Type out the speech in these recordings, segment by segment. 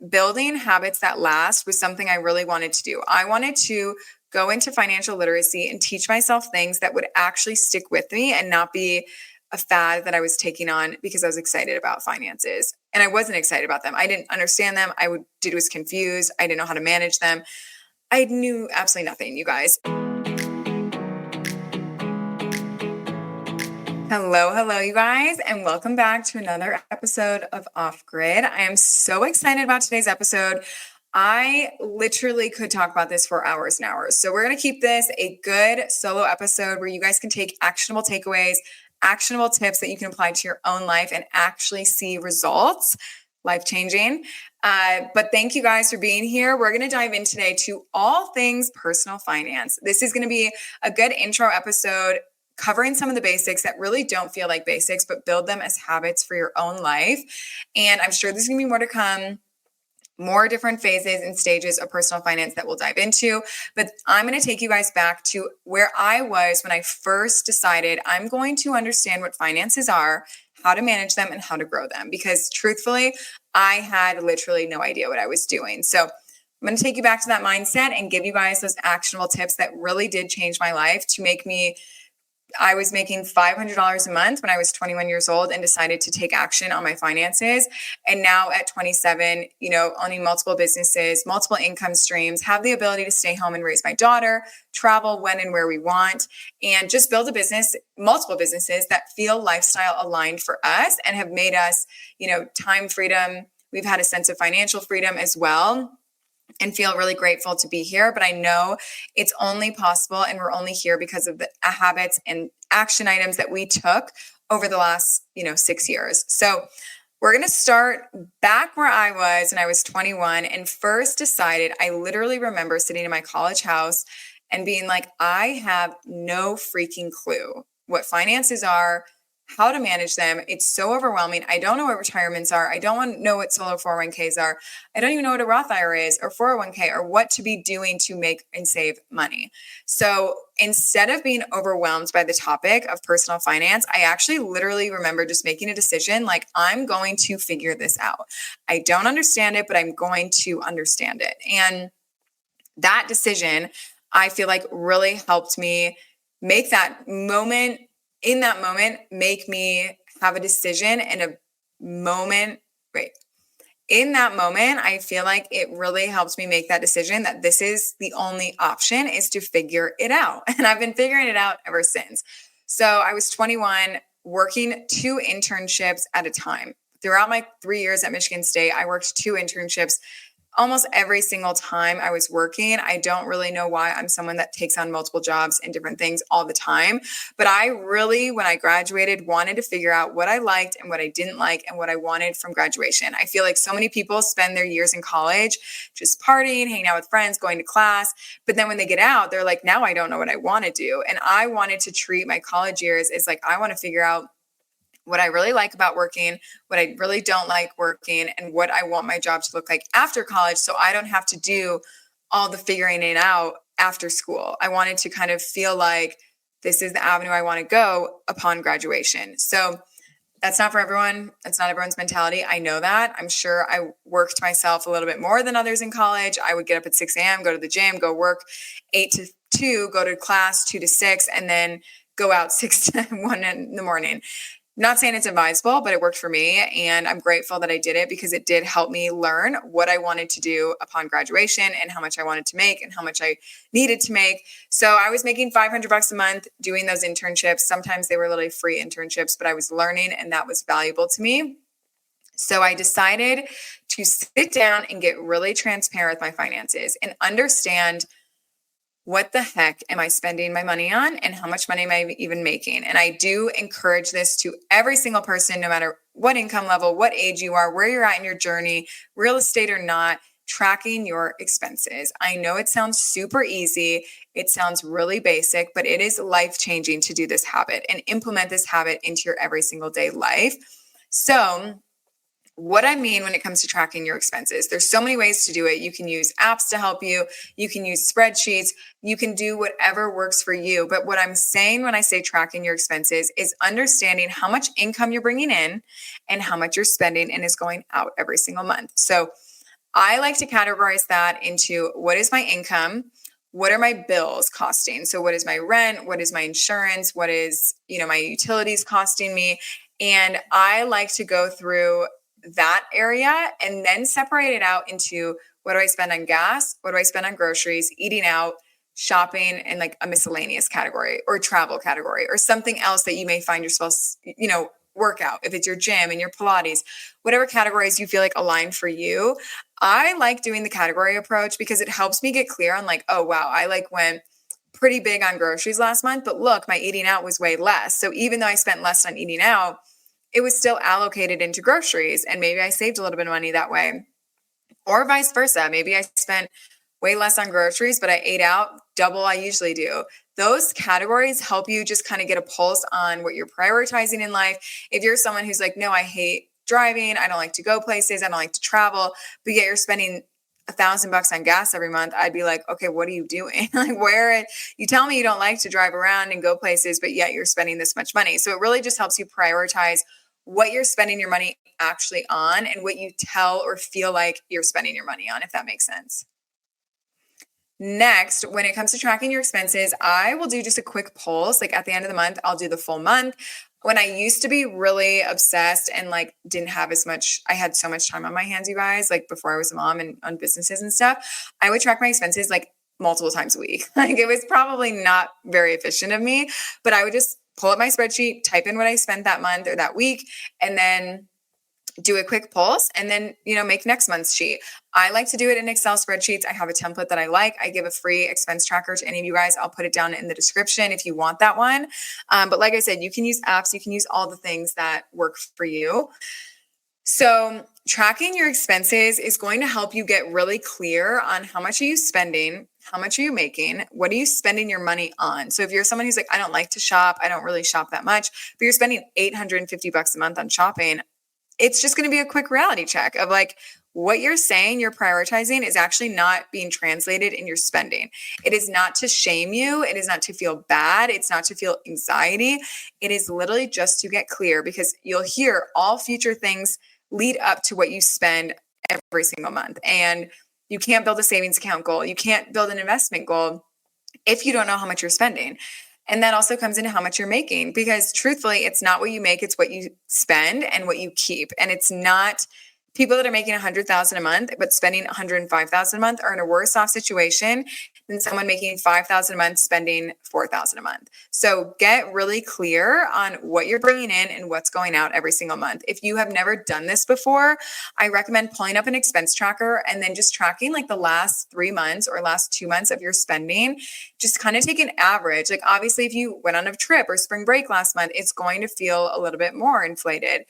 building habits that last was something I really wanted to do. I wanted to go into financial literacy and teach myself things that would actually stick with me and not be a fad that I was taking on because I was excited about finances. And I wasn't excited about them. I didn't understand them. Was confused. I didn't know how to manage them. I knew absolutely nothing, you guys. Hello, you guys, and welcome back to another episode of Off Grid. I am so excited about today's episode. I literally could talk about this for hours and hours. So we're going to keep this a good solo episode where you guys can take actionable takeaways, actionable tips that you can apply to your own life and actually see results, life-changing. But thank you guys for being here. We're going to dive in today to all things personal finance. This is going to be a good intro episode covering some of the basics that really don't feel like basics, but build them as habits for your own life. And I'm sure there's going to be more to come, more different phases and stages of personal finance that we'll dive into. But I'm going to take you guys back to where I was when I first decided I'm going to understand what finances are, how to manage them, and how to grow them. Because truthfully, I had literally no idea what I was doing. So I'm going to take you back to that mindset and give you guys those actionable tips that really did change my life to make me. I was making $500 a month when I was 21 years old and decided to take action on my finances. And now at 27, owning multiple businesses, multiple income streams, have the ability to stay home and raise my daughter, travel when and where we want, and just build a business, multiple businesses that feel lifestyle aligned for us and have made us, time freedom. We've had a sense of financial freedom as well, and feel really grateful to be here. But I know it's only possible and we're only here because of the habits and action items that we took over the last, 6 years. So we're going to start back where I was when I was 21 and first decided. I literally remember sitting in my college house and being like, I have no freaking clue what finances are, how to manage them. It's so overwhelming. I don't know what retirements are. I don't know what solo 401ks are. I don't even know what a Roth IRA is or 401k or what to be doing to make and save money. So instead of being overwhelmed by the topic of personal finance, I actually literally remember just making a decision like, I'm going to figure this out. I don't understand it, but I'm going to understand it. And that decision, I feel like really helped me make that moment. In that moment, make me have a decision and a moment. In that moment, I feel like it really helps me make that decision that this is the only option, is to figure it out. And I've been figuring it out ever since. So I was 21, working 2 internships at a time. Throughout my 3 years at Michigan State, I worked 2 internships almost every single time I was working. I don't really know why I'm someone that takes on multiple jobs and different things all the time. But I really, when I graduated, wanted to figure out what I liked and what I didn't like and what I wanted from graduation. I feel like so many people spend their years in college just partying, hanging out with friends, going to class. But then when they get out, they're like, now I don't know what I want to do. And I wanted to treat my college years as like, I want to figure out what I really like about working, what I really don't like working, and what I want my job to look like after college, so I don't have to do all the figuring it out after school. I wanted to kind of feel like this is the avenue I want to go upon graduation. So that's not for everyone. That's not everyone's mentality. I know that. I'm sure I worked myself a little bit more than others in college. I would get up at 6 a.m., go to the gym, go work 8 to 2, go to class 2 to 6, and then go out 6 to 1 in the morning. Not saying it's advisable, but it worked for me. And I'm grateful that I did it because it did help me learn what I wanted to do upon graduation and how much I wanted to make and how much I needed to make. So I was making $500 a month doing those internships. Sometimes they were literally free internships, but I was learning and that was valuable to me. So I decided to sit down and get really transparent with my finances and understand, what the heck am I spending my money on and how much money am I even making? And I do encourage this to every single person, no matter what income level, what age you are, where you're at in your journey, real estate or not, tracking your expenses. I know it sounds super easy. It sounds really basic, but it is life-changing to do this habit and implement this habit into your every single day life. So what I mean when it comes to tracking your expenses, there's so many ways to do it. You can use apps to help you. You can use spreadsheets. You can do whatever works for you. But what I'm saying when I say tracking your expenses is understanding how much income you're bringing in and how much you're spending and is going out every single month. So I like to categorize that into what is my income? What are my bills costing? So what is my rent? What is my insurance? What is, my utilities costing me? And I like to go through that area and then separate it out into what do I spend on gas? What do I spend on groceries, eating out, shopping, and like a miscellaneous category or travel category or something else that you may find yourself, workout, if it's your gym and your Pilates, whatever categories you feel like align for you. I like doing the category approach because it helps me get clear on like, oh, wow, I like went pretty big on groceries last month, but look, my eating out was way less. So even though I spent less on eating out, it was still allocated into groceries and maybe I saved a little bit of money that way. Or vice versa. Maybe I spent way less on groceries, but I ate out double I usually do. Those categories help you just kind of get a pulse on what you're prioritizing in life. If you're someone who's like, no, I hate driving, I don't like to go places, I don't like to travel, but yet you're spending $1,000 on gas every month, I'd be like, okay, what are you doing? Like, you tell me you don't like to drive around and go places, but yet you're spending this much money. So it really just helps you prioritize what you're spending your money actually on and what you tell or feel like you're spending your money on, if that makes sense. Next, when it comes to tracking your expenses, I will do just a quick pulse. Like at the end of the month, I'll do the full month. When I used to be really obsessed and like didn't have I had so much time on my hands, you guys, like before I was a mom and on businesses and stuff, I would track my expenses like multiple times a week. Like it was probably not very efficient of me, but I would just pull up my spreadsheet, type in what I spent that month or that week, and then do a quick pulse and then, make next month's sheet. I like to do it in Excel spreadsheets. I have a template that I like. I give a free expense tracker to any of you guys. I'll put it down in the description if you want that one. But like I said, you can use apps, you can use all the things that work for you. So tracking your expenses is going to help you get really clear on how much are you spending, how much are you making, what are you spending your money on? So if you're someone who's like, I don't like to shop, I don't really shop that much, but you're spending $850 a month on shopping, it's just going to be a quick reality check of like what you're saying you're prioritizing is actually not being translated in your spending. It is not to shame you. It is not to feel bad. It's not to feel anxiety. It is literally just to get clear because you'll hear all future things lead up to what you spend every single month. And you can't build a savings account goal. You can't build an investment goal if you don't know how much you're spending. And that also comes into how much you're making because truthfully, it's not what you make, it's what you spend and what you keep. And it's not people that are making $100,000 a month, but spending $105,000 a month are in a worse off situation than someone making $5,000 a month, spending $4,000 a month. So get really clear on what you're bringing in and what's going out every single month. If you have never done this before, I recommend pulling up an expense tracker and then just tracking like the last 3 months or last 2 months of your spending. Just kind of take an average. Like obviously, if you went on a trip or spring break last month, it's going to feel a little bit more inflated.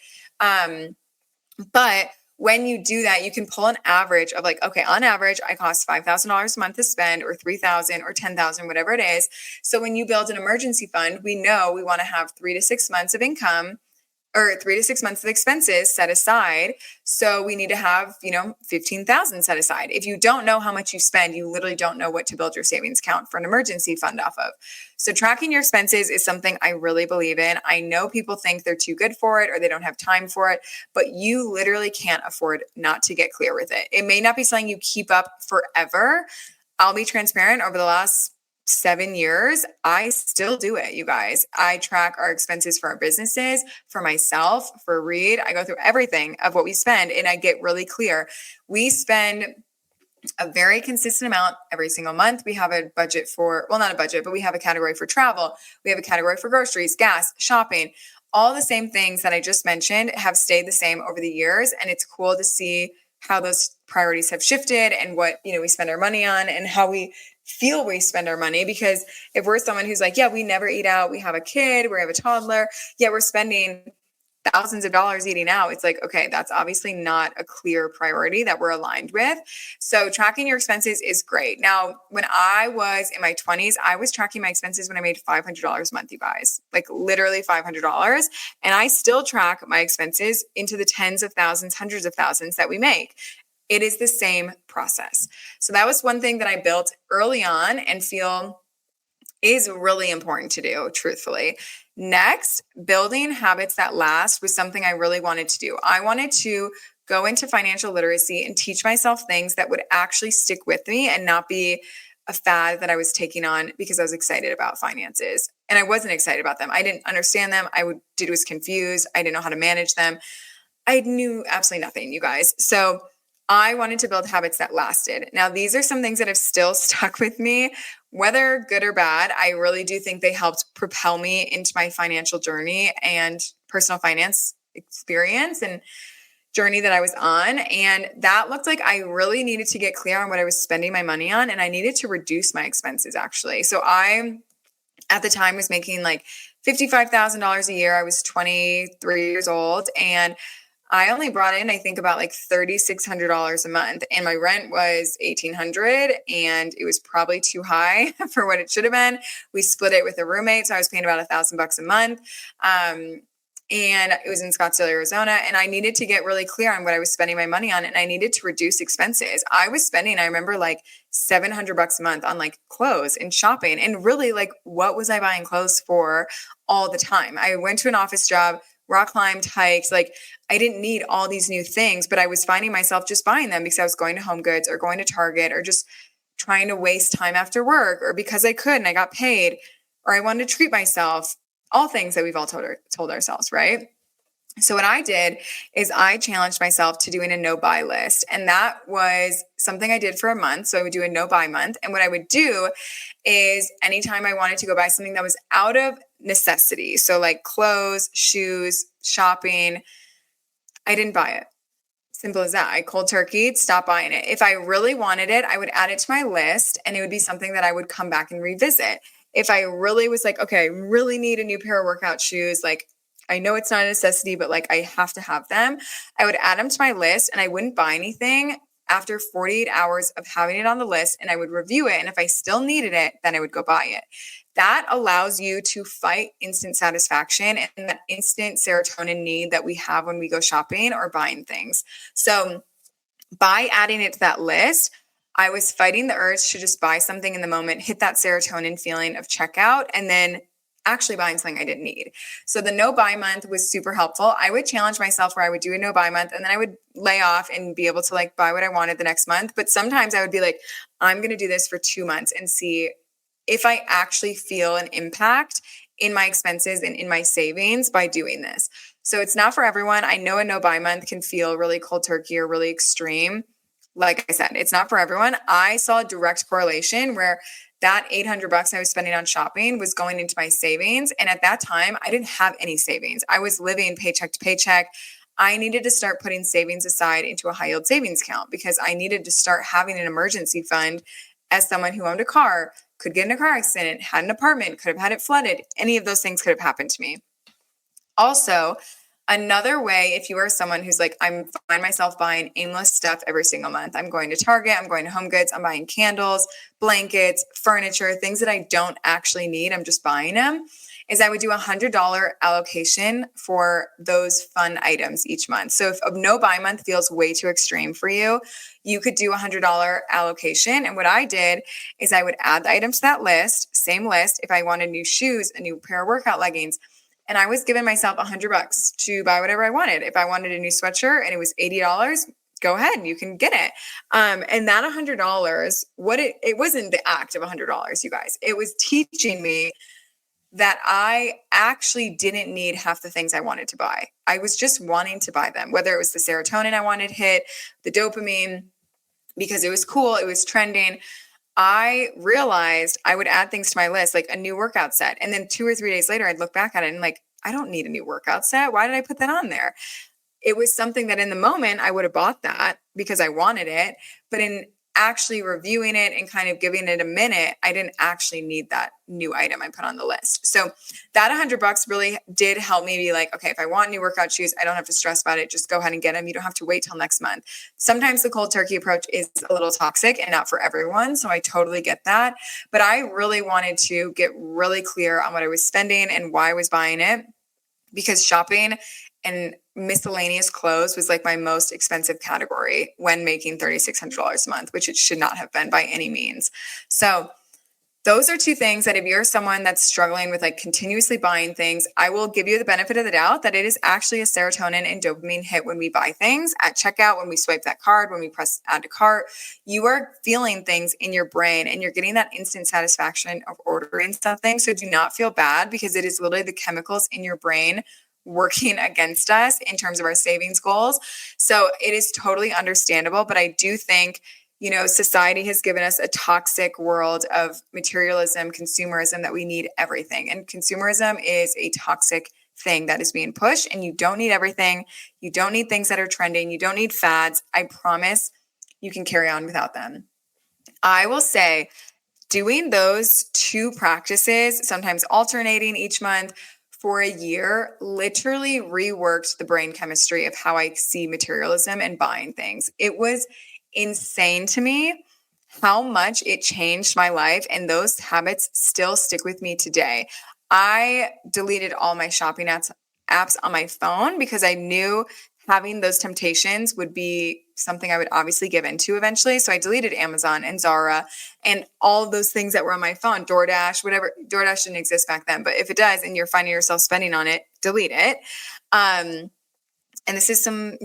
But when you do that, you can pull an average of like, okay, on average, I cost $5,000 a month to spend or $3,000 or $10,000, whatever it is. So when you build an emergency fund, we know we want to have 3 to 6 months of income or 3 to 6 months of expenses set aside. So we need to have, 15,000 set aside. If you don't know how much you spend, you literally don't know what to build your savings account for an emergency fund off of. So tracking your expenses is something I really believe in. I know people think they're too good for it or they don't have time for it, but you literally can't afford not to get clear with it. It may not be something you keep up forever. I'll be transparent. Over the last 7 years, I still do it, you guys. I track our expenses for our businesses, for myself, for Reed. I go through everything of what we spend and I get really clear. We spend a very consistent amount every single month. We have a budget not a budget, but we have a category for travel. We have a category for groceries, gas, shopping. All the same things that I just mentioned have stayed the same over the years. And it's cool to see how those priorities have shifted and what, we spend our money on and how we feel we spend our money. Because if we're someone who's like, yeah, we never eat out, we have a kid, we have a toddler, yet we're spending thousands of dollars eating out, it's like, okay, that's obviously not a clear priority that we're aligned with. So tracking your expenses is great. Now, when I was in my 20s, I was tracking my expenses when I made $500 a month, you guys, like literally $500. And I still track my expenses into the tens of thousands, hundreds of thousands that we make. It is the same process. So that was one thing that I built early on and feel is really important to do, truthfully. Next, building habits that last was something I really wanted to do. I wanted to go into financial literacy and teach myself things that would actually stick with me and not be a fad that I was taking on because I was excited about finances. And I wasn't excited about them. I didn't understand them. Was confused. I didn't know how to manage them. I knew absolutely nothing, you guys. So I wanted to build habits that lasted. Now, these are some things that have still stuck with me, whether good or bad. I really do think they helped propel me into my financial journey and personal finance experience and journey that I was on. And that looked like I really needed to get clear on what I was spending my money on. And I needed to reduce my expenses, actually. So I, at the time, was making like $55,000 a year. I was 23 years old. And I only brought in, I think, about like $3,600 a month, and my rent was $1,800, and it was probably too high for what it should have been. We split it with a roommate, so I was paying about $1,000 a month. And it was in Scottsdale, Arizona, and I needed to get really clear on what I was spending my money on, and I needed to reduce expenses. I was spending, I remember, like $700 a month on like clothes and shopping, and really, like, what was I buying clothes for all the time? I went to an office job, rock climbed, hiked, like I didn't need all these new things, but I was finding myself just buying them because I was going to Home Goods or going to Target or just trying to waste time after work, or because I could and I got paid, or I wanted to treat myself. All things that we've all told ourselves, right? So what I did is I challenged myself to doing a no-buy list. And that was something I did for a month. So I would do a no-buy month. And what I would do is anytime I wanted to go buy something that was out of necessity, so like clothes, shoes, shopping, I didn't buy it. Simple as that. I cold turkeyed, stopped buying it. If I really wanted it, I would add it to my list, and it would be something that I would come back and revisit. If I really was like, okay, I really need a new pair of workout shoes, like I know it's not a necessity, but like I have to have them, I would add them to my list, and I wouldn't buy anything after 48 hours of having it on the list, and I would review it. And if I still needed it, then I would go buy it. That allows you to fight instant satisfaction and that instant serotonin need that we have when we go shopping or buying things. So by adding it to that list, I was fighting the urge to just buy something in the moment, hit that serotonin feeling of checkout, and then actually buying something I didn't need. So the no buy month was super helpful. I would challenge myself where I would do a no buy month, and then I would lay off and be able to like buy what I wanted the next month. But sometimes I would be like, I'm going to do this for 2 months and see if I actually feel an impact in my expenses and in my savings by doing this. So it's not for everyone. I know a no buy month can feel really cold turkey or really extreme. Like I said, it's not for everyone. I saw a direct correlation where that $800 I was spending on shopping was going into my savings. And at that time, I didn't have any savings. I was living paycheck to paycheck. I needed to start putting savings aside into a high yield savings account because I needed to start having an emergency fund as someone who owned a car, could get in a car accident, had an apartment, could have had it flooded. Any of those things could have happened to me. Also, another way, if you are someone who's like, I find myself buying aimless stuff every single month. I'm going to Target, I'm going to Home Goods, I'm buying candles, blankets, furniture, things that I don't actually need. I'm just buying them. Is I would do $100 allocation for those fun items each month. So if a no buy month feels way too extreme for you, you could do $100 allocation. And what I did is I would add the items to that list, same list. If I wanted new shoes, a new pair of workout leggings, and I was giving myself $100 to buy whatever I wanted. If I wanted a new sweatshirt and it was $80, go ahead, you can get it. And that $100, it wasn't the act of $100, you guys. It was teaching me that I actually didn't need half the things I wanted to buy. I was just wanting to buy them, whether it was the serotonin I wanted hit, the dopamine, because it was cool, it was trending. I realized I would add things to my list, like a new workout set. And then 2 or 3 days later, I'd look back at it and like, I don't need a new workout set. Why did I put that on there? It was something that in the moment I would have bought that because I wanted it. But in actually reviewing it and kind of giving it a minute, I didn't actually need that new item I put on the list. So that $100 really did help me be like, okay, if I want new workout shoes, I don't have to stress about it. Just go ahead and get them. You don't have to wait till next month. Sometimes the cold turkey approach is a little toxic and not for everyone. So I totally get that. But I really wanted to get really clear on what I was spending and why I was buying it, because shopping and miscellaneous clothes was like my most expensive category when making $3,600 a month, which it should not have been by any means. So those are two things that if you're someone that's struggling with like continuously buying things, I will give you the benefit of the doubt that it is actually a serotonin and dopamine hit when we buy things at checkout, when we swipe that card, when we press add to cart. You are feeling things in your brain and you're getting that instant satisfaction of ordering something. So do not feel bad, because it is literally the chemicals in your brain working against us in terms of our savings goals. So it is totally understandable, but I do think, society has given us a toxic world of materialism, consumerism, that we need everything. And consumerism is a toxic thing that is being pushed, and you don't need everything. You don't need things that are trending. You don't need fads. I promise you can carry on without them. I will say doing those two practices, sometimes alternating each month for a year, literally reworked the brain chemistry of how I see materialism and buying things. It was insane to me how much it changed my life, and those habits still stick with me today. I deleted all my shopping apps on my phone because I knew having those temptations would be something I would obviously give into eventually. So I deleted Amazon and Zara and all of those things that were on my phone, DoorDash, whatever. DoorDash didn't exist back then, but if it does and you're finding yourself spending on it, delete it. And this is some,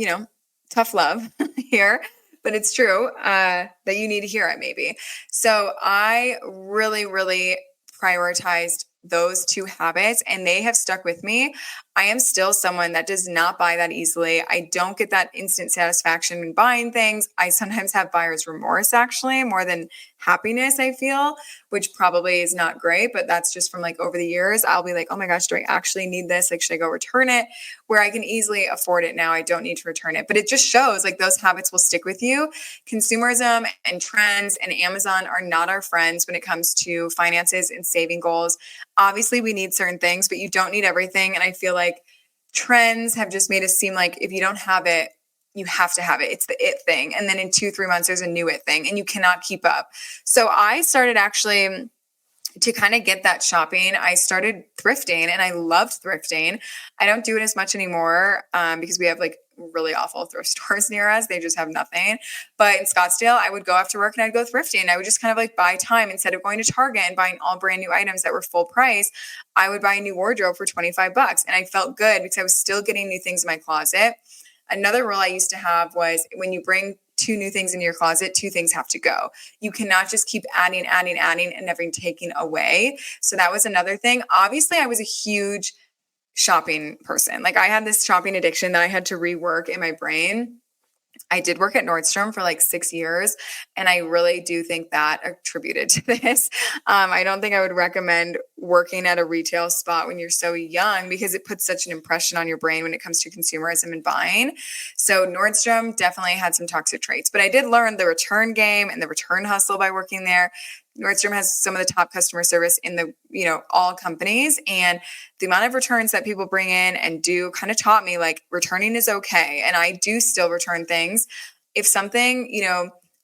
tough love here, but it's true that you need to hear it maybe. So I really, really prioritized those two habits, and they have stuck with me. I am still someone that does not buy that easily. I don't get that instant satisfaction in buying things. I sometimes have buyer's remorse, actually, more than happiness, I feel, which probably is not great, but that's just from like over the years. I'll be like, oh my gosh, do I actually need this? Like, should I go return it? Where I can easily afford it now, I don't need to return it. But it just shows like those habits will stick with you. Consumerism and trends and Amazon are not our friends when it comes to finances and saving goals. Obviously, we need certain things, but you don't need everything. And I feel like trends have just made us seem like if you don't have it, you have to have it. It's the it thing. And then in 2-3 months, there's a new it thing and you cannot keep up. So I started actually to kind of get that shopping. I started thrifting and I loved thrifting. I don't do it as much anymore because we have like really awful thrift stores near us. They just have nothing. But in Scottsdale, I would go after work and I'd go thrifting. I would just kind of like buy time instead of going to Target and buying all brand new items that were full price. I would buy a new wardrobe for $25 and I felt good because I was still getting new things in my closet. Another rule I used to have was when you bring 2 new things in your closet, 2 things have to go. You cannot just keep adding and never taking away. So that was another thing. Obviously, I was a huge shopping person. Like I had this shopping addiction that I had to rework in my brain. I did work at Nordstrom for like 6 years, and I really do think that attributed to this. I don't think I would recommend working at a retail spot when you're so young because it puts such an impression on your brain when it comes to consumerism and buying. So Nordstrom definitely had some toxic traits, but I did learn the return game and the return hustle by working there. Nordstrom has some of the top customer service in the, all companies, and the amount of returns that people bring in and do kind of taught me like returning is okay. And I do still return things. If something,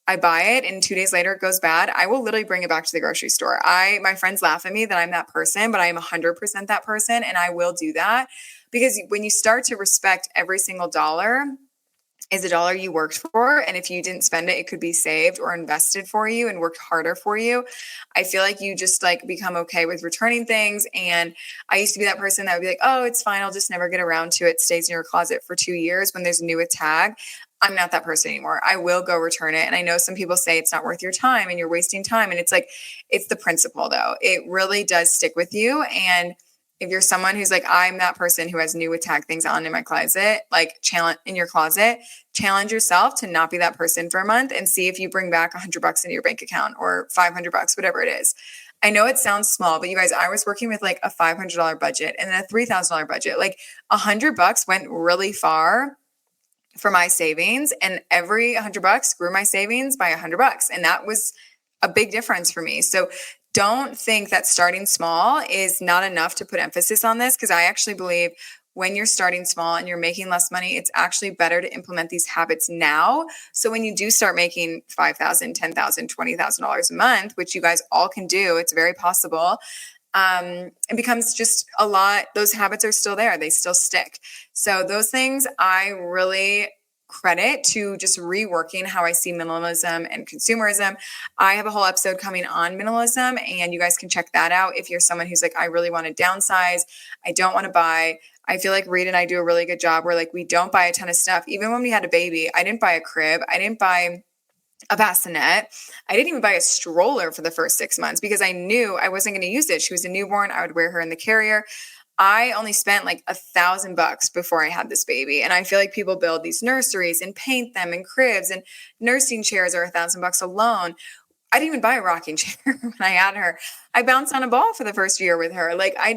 I buy it and 2 days later it goes bad, I will literally bring it back to the grocery store. My friends laugh at me that I'm that person, but I am 100% that person. And I will do that because when you start to respect every single dollar, is a dollar you worked for. And if you didn't spend it, it could be saved or invested for you and worked harder for you. I feel like you just like become okay with returning things. And I used to be that person that would be like, oh, it's fine. I'll just never get around to it. Stays in your closet for 2 years when there's a new tag. I'm not that person anymore. I will go return it. And I know some people say it's not worth your time and you're wasting time. And it's like, it's the principle though. It really does stick with you. And if you're someone who's like, I'm that person who has new with tag things on in my closet, like challenge in your closet, challenge yourself to not be that person for a month and see if you bring back $100 into your bank account or $500, whatever it is. I know it sounds small, but you guys, I was working with like a $500 budget and then a $3,000 budget. Like $100 went really far for my savings, and every $100 grew my savings by $100. And that was a big difference for me. So don't think that starting small is not enough to put emphasis on this, because I actually believe when you're starting small and you're making less money, it's actually better to implement these habits now. So when you do start making $5,000, $10,000, $20,000 a month, which you guys all can do, it's very possible. It becomes just a lot. Those habits are still there. They still stick. So those things I really credit to just reworking how I see minimalism and consumerism. I have a whole episode coming on minimalism, and you guys can check that out if you're someone who's like, I really want to downsize. I don't want to buy. I feel like Reed and I do a really good job where like we don't buy a ton of stuff. Even when we had a baby, I didn't buy a crib. I didn't buy a bassinet. I didn't even buy a stroller for the first 6 months because I knew I wasn't going to use it. She was a newborn. I would wear her in the carrier. I only spent like $1,000 before I had this baby. And I feel like people build these nurseries and paint them and cribs, and nursing chairs are $1,000 alone. I didn't even buy a rocking chair when I had her. I bounced on a ball for the first year with her. Like I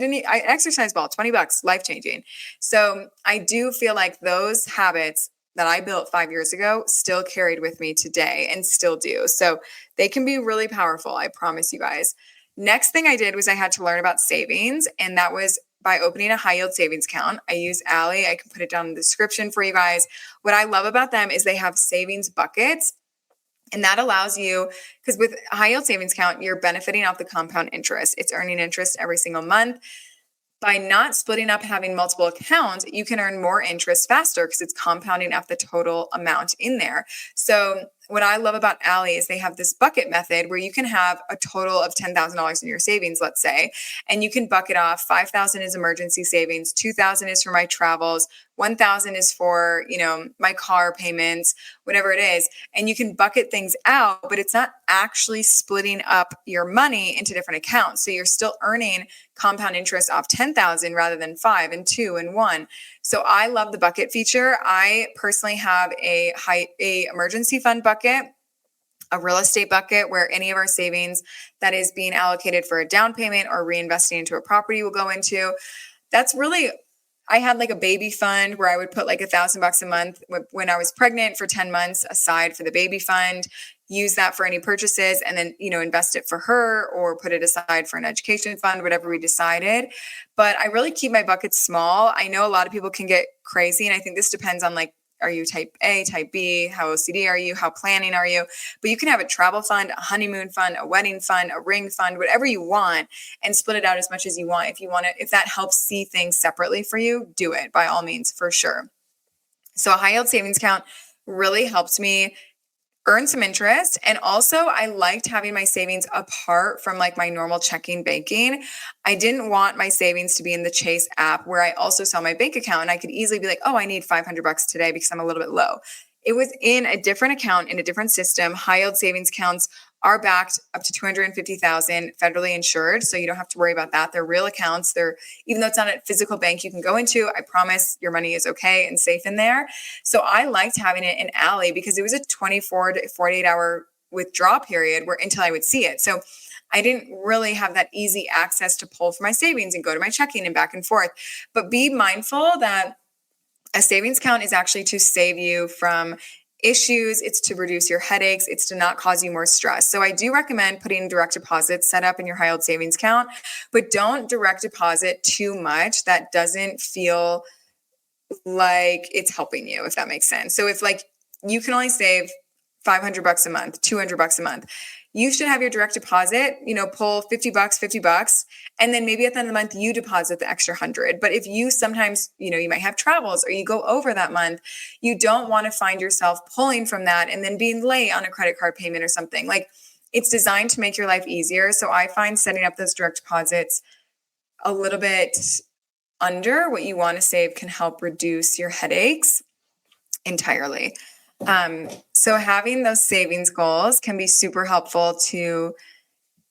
exercise ball, $20, life-changing. So I do feel like those habits that I built 5 years ago still carried with me today and still do. So they can be really powerful. I promise you guys. Next thing I did was I had to learn about savings, and that was by opening a high yield savings account. I use Ally. I can put it down in the description for you guys. What I love about them is they have savings buckets. And that allows you, because with a high yield savings account, you're benefiting off the compound interest. It's earning interest every single month. By not splitting up, having multiple accounts, you can earn more interest faster because it's compounding up the total amount in there. So what I love about Ally is they have this bucket method where you can have a total of $10,000 in your savings, let's say, and you can bucket off $5,000 is emergency savings, $2,000 is for my travels, $1,000 is for, my car payments, whatever it is. And you can bucket things out, but it's not actually splitting up your money into different accounts. So you're still earning compound interest off 10,000 rather than 5 and 2 and 1. So I love the bucket feature. I personally have a emergency fund bucket, a real estate bucket where any of our savings that is being allocated for a down payment or reinvesting into a property will go into. That's really, I had like a baby fund where I would put like $1,000 a month when I was pregnant for 10 months aside for the baby fund, use that for any purchases, and then, invest it for her or put it aside for an education fund, whatever we decided. But I really keep my buckets small. I know a lot of people can get crazy, and I think this depends on like, are you type A, type B? How OCD are you? How planning are you? But you can have a travel fund, a honeymoon fund, a wedding fund, a ring fund, whatever you want, and split it out as much as you want. If that helps see things separately for you, do it by all means, for sure. So a high yield savings account really helps me earn some interest. And also I liked having my savings apart from like my normal checking banking. I didn't want my savings to be in the Chase app where I also saw my bank account, and I could easily be like, oh, I need $500 today because I'm a little bit low. It was in a different account in a different system. High yield savings accounts are backed up to $250,000 federally insured. So you don't have to worry about that. They're real accounts. Even though it's not a physical bank you can go into, I promise your money is okay and safe in there. So I liked having it in Ally because it was a 24 to 48 hour withdrawal period until I would see it. So I didn't really have that easy access to pull from my savings and go to my checking and back and forth. But be mindful that a savings account is actually to save you from issues. It's to reduce your headaches. It's to not cause you more stress. So I do recommend putting direct deposits set up in your high yield savings account, but don't direct deposit too much that doesn't feel like it's helping you, if that makes sense. So if like you can only save $500 a month, $200 a month, you should have your direct deposit, pull $50, and then maybe at the end of the month, you deposit the extra 100. But if you sometimes, you might have travels or you go over that month, you don't want to find yourself pulling from that and then being late on a credit card payment or something. Like, it's designed to make your life easier. So I find setting up those direct deposits a little bit under what you want to save can help reduce your headaches entirely. So having those savings goals can be super helpful to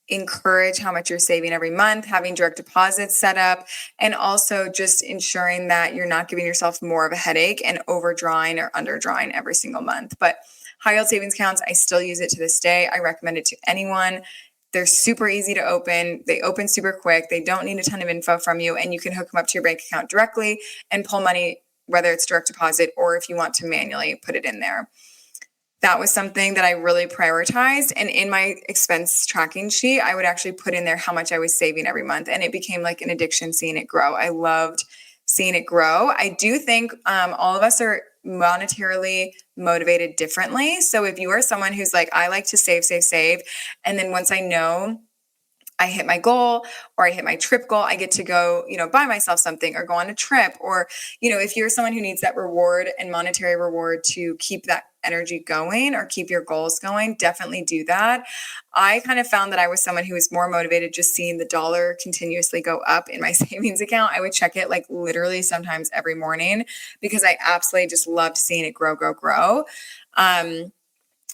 encourage how much you're saving every month, having direct deposits set up, and also just ensuring that you're not giving yourself more of a headache and overdrawing or underdrawing every single month. But high yield savings accounts, I still use it to this day. I recommend it to anyone. They're super easy to open. They open super quick. They don't need a ton of info from you, and you can hook them up to your bank account directly and pull money, whether it's direct deposit or if you want to manually put it in there. That was something that I really prioritized. And in my expense tracking sheet, I would actually put in there how much I was saving every month. And it became like an addiction seeing it grow. I loved seeing it grow. I do think all of us are monetarily motivated differently. So if you are someone who's like, I like to save, and then once I know I hit my goal or I hit my trip goal, I get to go, buy myself something or go on a trip. Or, if you're someone who needs that reward and monetary reward to keep that energy going or keep your goals going, definitely do that. I kind of found that I was someone who was more motivated just seeing the dollar continuously go up in my savings account. I would check it like literally sometimes every morning because I absolutely just loved seeing it grow, grow, grow.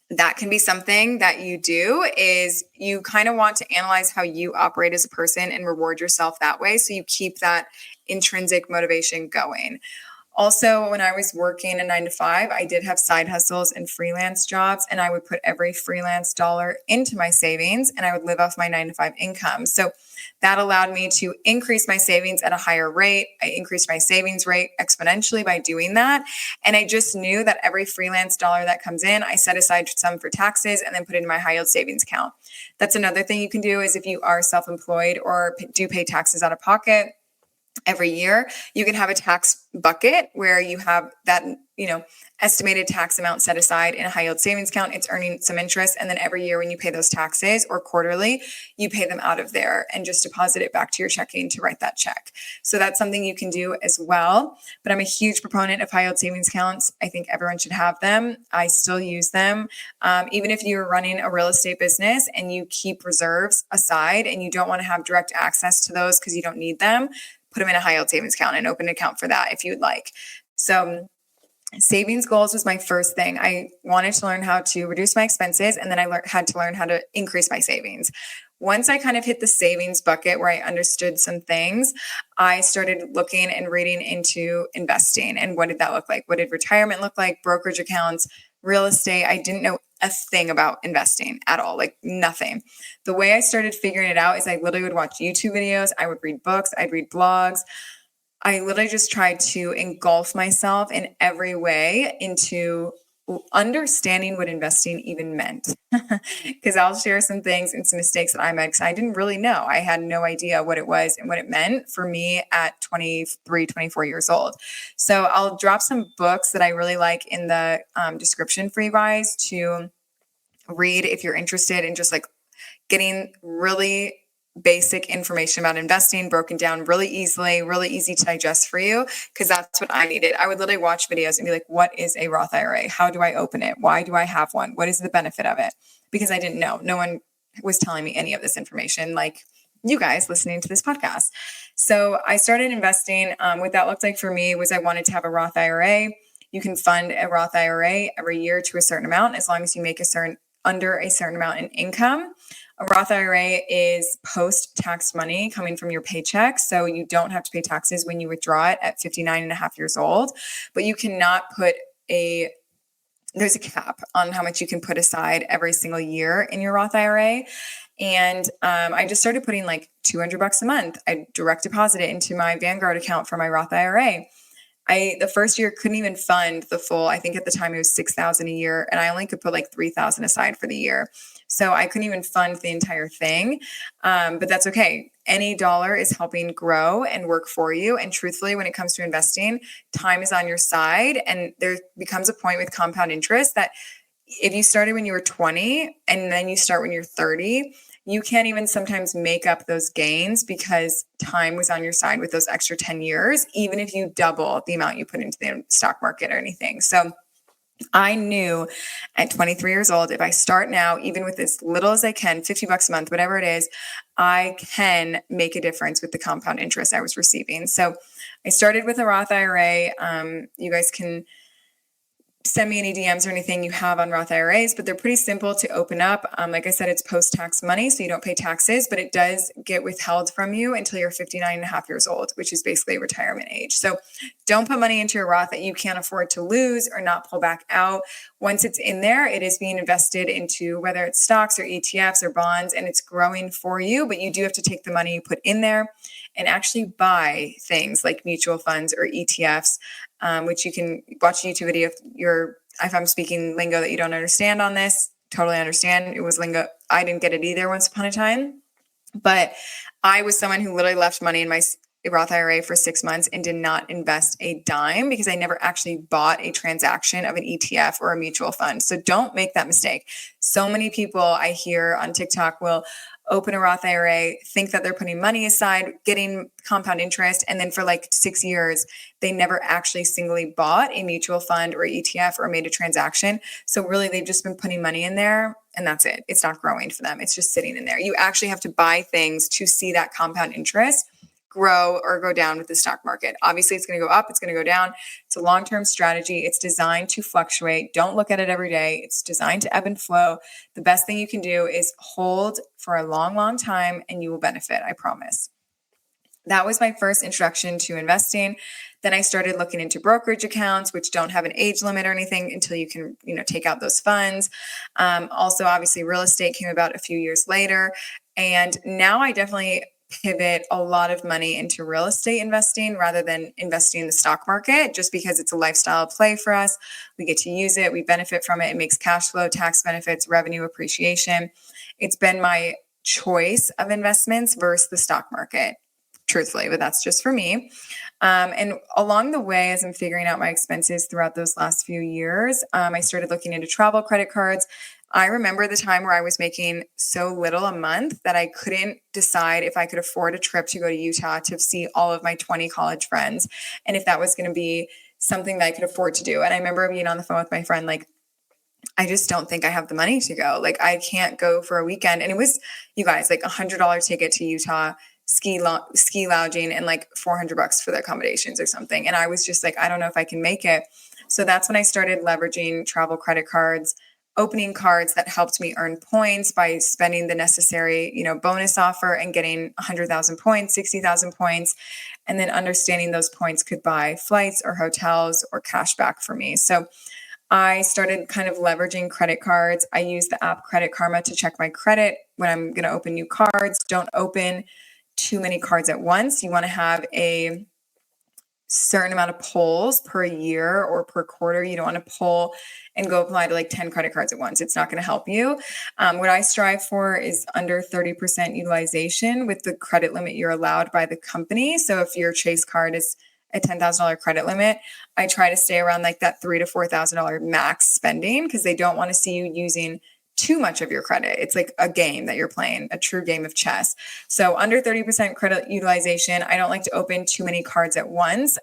That can be something that you do is you kind of want to analyze how you operate as a person and reward yourself that way. So you keep that intrinsic motivation going. Also, when I was working a 9 to 5, I did have side hustles and freelance jobs, and I would put every freelance dollar into my savings and I would live off my 9 to 5 income. So that allowed me to increase my savings at a higher rate. I increased my savings rate exponentially by doing that. And I just knew that every freelance dollar that comes in, I set aside some for taxes and then put it in my high yield savings account. That's another thing you can do is if you are self-employed or do pay taxes out of pocket, every year, you can have a tax bucket where you have that, estimated tax amount set aside in a high yield savings account. It's earning some interest. And then every year when you pay those taxes or quarterly, you pay them out of there and just deposit it back to your checking to write that check. So that's something you can do as well. But I'm a huge proponent of high yield savings accounts. I think everyone should have them. I still use them. Even if you're running a real estate business and you keep reserves aside and you don't want to have direct access to those because you don't need them, put them in a high yield savings account and open an account for that if you'd like. So savings goals was my first thing. I wanted to learn how to reduce my expenses, and then I had to learn how to increase my savings. Once I kind of hit the savings bucket where I understood some things, I started looking and reading into investing and what did that look like? What did retirement look like? Brokerage accounts, real estate. I didn't know a thing about investing at all, like nothing. The way I started figuring it out is I literally would watch YouTube videos. I would read books. I'd read blogs. I literally just tried to engulf myself in every way into understanding what investing even meant. Because I'll share some things and some mistakes that I made because I didn't really know. I had no idea what it was and what it meant for me at 23, 24 years old. So I'll drop some books that I really like in the description for you guys to read if you're interested in just like getting really basic information about investing broken down really easily, really easy to digest for you, because that's what I needed. I would literally watch videos and be like, what is a Roth IRA? How do I open it? Why do I have one? What is the benefit of it? Because I didn't know. No one was telling me any of this information like you guys listening to this podcast. So I started investing. What that looked like for me was I wanted to have a Roth IRA. You can fund a Roth IRA every year to a certain amount as long as you make under a certain amount in income. A Roth IRA is post-tax money coming from your paycheck, so you don't have to pay taxes when you withdraw it at 59 and a half years old, but you cannot there's a cap on how much you can put aside every single year in your Roth IRA. And I just started putting like $200 a month. I direct deposit it into my Vanguard account for my Roth IRA. The first year couldn't even fund the full, I think at the time it was $6,000 a year, and I only could put like $3,000 aside for the year. So I couldn't even fund the entire thing. But that's okay. Any dollar is helping grow and work for you. And truthfully, when it comes to investing, time is on your side. And there becomes a point with compound interest that if you started when you were 20 and then you start when you're 30, you can't even sometimes make up those gains because time was on your side with those extra 10 years, even if you double the amount you put into the stock market or anything. So I knew at 23 years old, if I start now, even with as little as I can, $50 a month, whatever it is, I can make a difference with the compound interest I was receiving. So I started with a Roth IRA. You guys can send me any DMs or anything you have on Roth IRAs, but they're pretty simple to open up. Like I said, it's post-tax money, so you don't pay taxes, but it does get withheld from you until you're 59 and a half years old, which is basically retirement age. So don't put money into your Roth that you can't afford to lose or not pull back out. Once it's in there, it is being invested into whether it's stocks or ETFs or bonds, and it's growing for you, but you do have to take the money you put in there and actually buy things like mutual funds or ETFs, which you can watch a YouTube video if I'm speaking lingo that you don't understand on this. Totally understand. It was lingo. I didn't get it either once upon a time, but I was someone who literally left money in my a Roth IRA for 6 months and did not invest a dime because I never actually bought a transaction of an ETF or a mutual fund. So don't make that mistake. So many people I hear on TikTok will open a Roth IRA, think that they're putting money aside, getting compound interest, and then for like 6 years, they never actually singly bought a mutual fund or ETF or made a transaction. So really, they've just been putting money in there, and that's it. It's not growing for them. It's just sitting in there. You actually have to buy things to see that compound interest grow or go down with the stock market. Obviously, it's going to go up, it's going to go down. It's a long-term strategy. It's designed to fluctuate. Don't look at it every day. It's designed to ebb and flow. The best thing you can do is hold for a long, long time and you will benefit, I promise. That was my first introduction to investing. Then I started looking into brokerage accounts, which don't have an age limit or anything until you can, take out those funds. Also, obviously, real estate came about a few years later. And now I definitely pivot a lot of money into real estate investing rather than investing in the stock market, just because it's a lifestyle play for us. We get to use it. We benefit from it. It makes cash flow, tax benefits, revenue appreciation. It's been my choice of investments versus the stock market, truthfully, but that's just for me. And along the way, as I'm figuring out my expenses throughout those last few years, I started looking into travel credit cards. I remember the time where I was making so little a month that I couldn't decide if I could afford a trip to go to Utah to see all of my 20 college friends and if that was going to be something that I could afford to do. And I remember being on the phone with my friend, like, I just don't think I have the money to go. Like, I can't go for a weekend. And it was, you guys, like $100 ticket to Utah, ski lounging, and like $400 for the accommodations or something. And I was just like, I don't know if I can make it. So that's when I started leveraging travel credit cards, opening cards that helped me earn points by spending the necessary, bonus offer and getting 100,000 points, 60,000 points, and then understanding those points could buy flights or hotels or cash back for me. So I started kind of leveraging credit cards. I use the app Credit Karma to check my credit when I'm going to open new cards. Don't open too many cards at once. You want to have a certain amount of pulls per year or per quarter. You don't want to pull and go apply to like 10 credit cards at once. It's not going to help you. What I strive for is under 30% utilization with the credit limit you're allowed by the company. So if your Chase card is a $10,000 credit limit, I try to stay around like that $3,000 to $4,000 max spending because they don't want to see you using too much of your credit. It's like a game that you're playing, a true game of chess. So under 30% credit utilization. I don't like to open too many cards at once.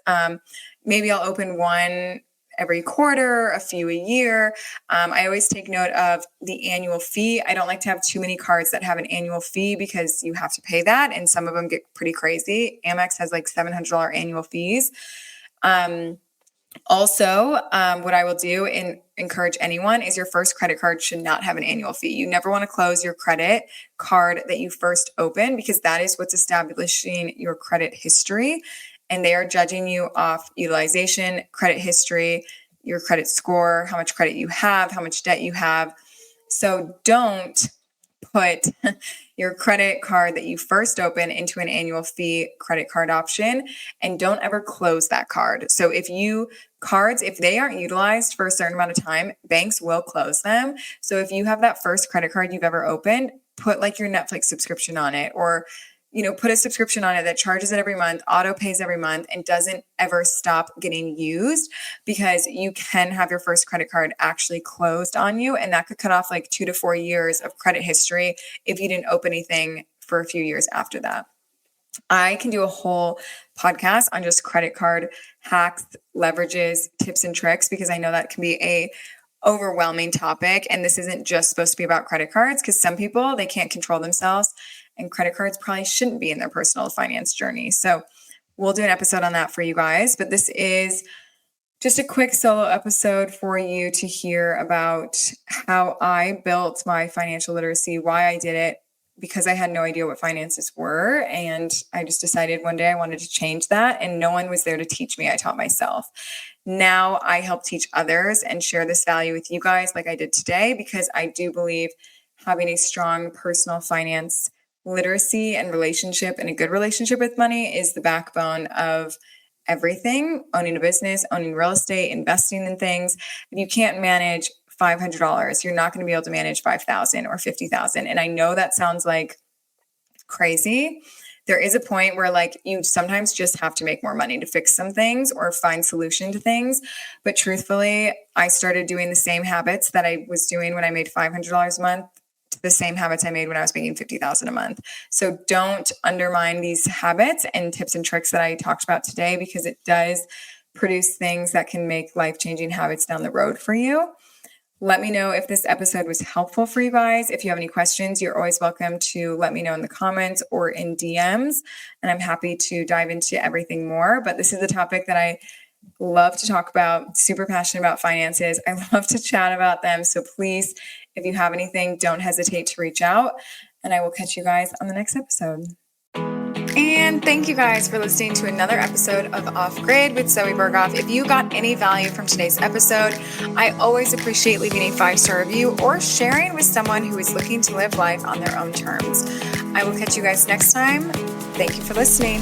Maybe I'll open one every quarter, a few a year. I always take note of the annual fee. I don't like to have too many cards that have an annual fee because you have to pay that. And some of them get pretty crazy. Amex has like $700 annual fees. Also, what I will do and encourage anyone is your first credit card should not have an annual fee. You never want to close your credit card that you first open because that is what's establishing your credit history. And they are judging you off utilization, credit history, your credit score, how much credit you have, how much debt you have. So don't put your credit card that you first open into an annual fee credit card option, and don't ever close that card. So if they aren't utilized for a certain amount of time, banks will close them. So if you have that first credit card you've ever opened, put like your Netflix subscription on it, or put a subscription on it that charges it every month, auto pays every month, and doesn't ever stop getting used, because you can have your first credit card actually closed on you. And that could cut off like 2 to 4 years of credit history if you didn't open anything for a few years after that. I can do a whole podcast on just credit card hacks, leverages, tips, and tricks, because I know that can be a overwhelming topic. And this isn't just supposed to be about credit cards, because some people, they can't control themselves, and credit cards probably shouldn't be in their personal finance journey. So we'll do an episode on that for you guys. But this is just a quick solo episode for you to hear about how I built my financial literacy, why I did it, because I had no idea what finances were. And I just decided one day I wanted to change that. And no one was there to teach me. I taught myself. Now I help teach others and share this value with you guys like I did today, because I do believe having a strong personal finance literacy and relationship, and a good relationship with money, is the backbone of everything. Owning a business, owning real estate, investing in things. If you can't manage $500, you're not going to be able to manage $5,000 or $50,000. And I know that sounds like crazy. there is a point where like you sometimes just have to make more money to fix some things or find solution to things. But truthfully, I started doing the same habits that I was doing when I made $500 a month, to the same habits I made when I was making $50,000 a month. So don't undermine these habits and tips and tricks that I talked about today, because it does produce things that can make life-changing habits down the road for you. Let me know if this episode was helpful for you guys. If you have any questions, you're always welcome to let me know in the comments or in DMs, and I'm happy to dive into everything more. But this is a topic that I love to talk about, super passionate about finances. I love to chat about them. So please, if you have anything, don't hesitate to reach out, and I will catch you guys on the next episode. And thank you guys for listening to another episode of Off Grid with Zoe Berghoff. If you got any value from today's episode, I always appreciate leaving a 5-star review or sharing with someone who is looking to live life on their own terms. I will catch you guys next time. Thank you for listening.